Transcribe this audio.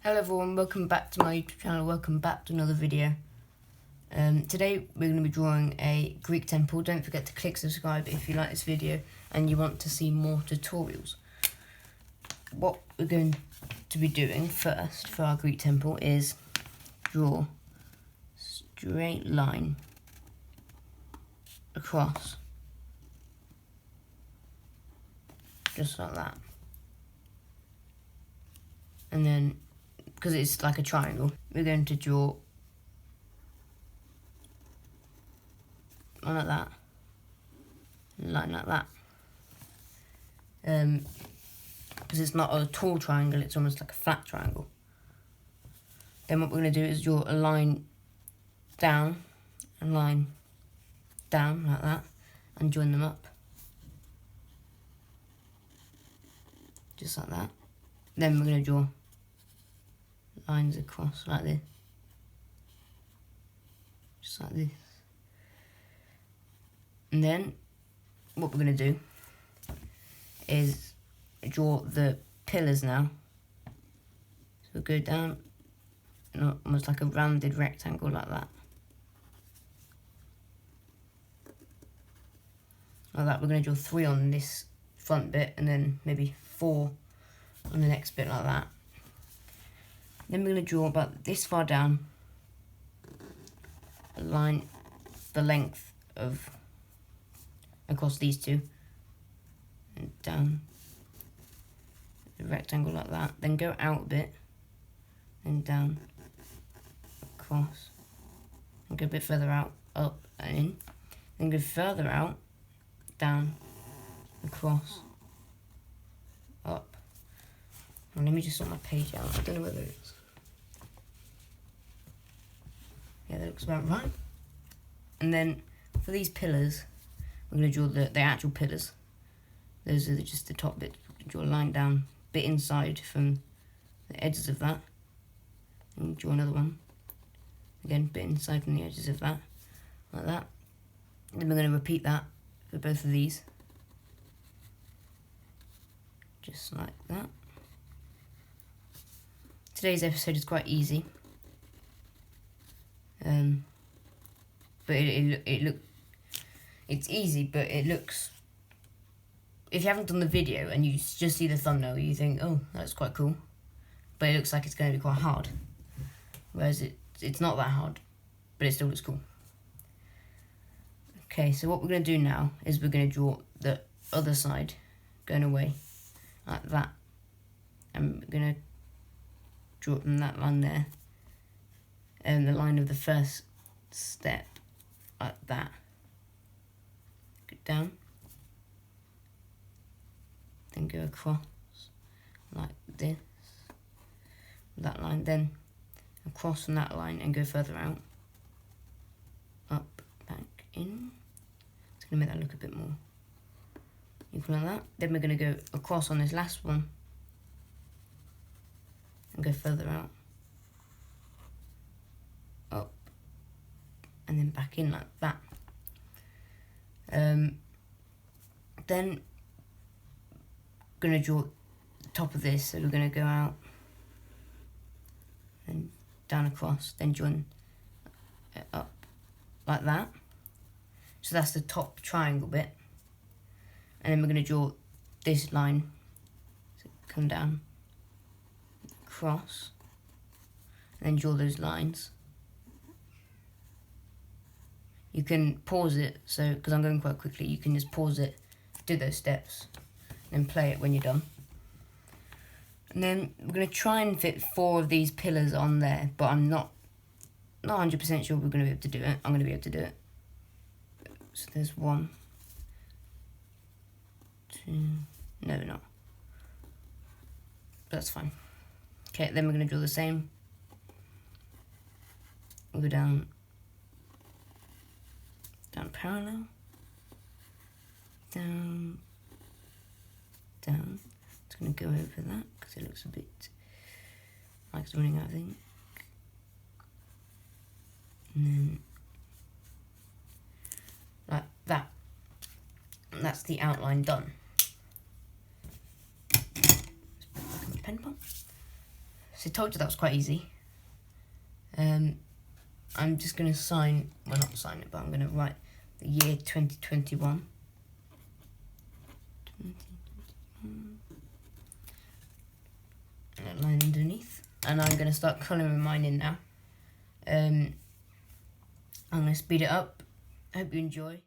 Hello everyone, welcome back to my YouTube channel, welcome back to another video. Today we're going to be drawing a Greek temple. Don't forget to click subscribe if you like this video and you want to see more tutorials. What we're going to be doing first for our Greek temple is draw straight line across, just like that. And then, because it's like a triangle, we're going to draw one like that, line like that. Because it's not a tall triangle, it's almost like a flat triangle. Then what we're going to do is draw a line down, a line down like that, and join them up. Just like that. Then we're going to draw lines across like this. Just like this. And then what we're going to do is draw the pillars now. So we'll go down, almost like a rounded rectangle like that. Like that, we're going to draw 3 on this front bit and then maybe 4 on the next bit like that. Then we're going to draw about this far down a line, the length of across these two, and down the rectangle like that. Then go out a bit, and down, across, and go a bit further out, up and in. Then go further out, down, across, up. And let me just sort my page out. I don't know whether it's... Yeah, that looks about right. And then for these pillars, we're going to draw the actual pillars. Those are just the top bit. Draw a line down, bit inside from the edges of that. And draw another one. Again, bit inside from the edges of that. Like that. Then we're going to repeat that for both of these. Just like that. Today's episode is quite easy. But it's easy, but it looks, if you haven't done the video and you just see the thumbnail, you think, oh, that's quite cool. But it looks like it's going to be quite hard. Whereas it's not that hard, but it still looks cool. Okay, so what we're going to do now is we're going to draw the other side going away, like that. And we're going to draw from that line there, and the line of the first step, like that. Go down, then go across, like this, that line, then across from that line and go further out, up, back, in. It's going to make that look a bit more equal like that. Then we're going to go across on this last one and go further out, up, and then back in like that. Then going to draw the top of this, so we're going to go out, then down across, then join it up like that. So that's the top triangle bit. And then we're going to draw this line, so come down, across, and then draw those lines. You can pause it, so because I'm going quite quickly, you can just pause it, do those steps, and play it when you're done. And then we're going to try and fit 4 of these pillars on there, but I'm not 100% sure we're going to be able to do it. I'm going to be able to do it. So there's 1, 2, no, we're not. But that's fine. Okay, then we're going to draw the same. We'll go down parallel, down. It's going to go over that because it looks a bit like it's running out, I think. And then like that. And that's the outline done. Let's put back in the pen pot. So I told you that was quite easy. I'm just going to sign, well not sign it, but I'm going to write the year 2021. And a line underneath. And I'm going to start colouring mine in now. I'm going to speed it up. I hope you enjoy.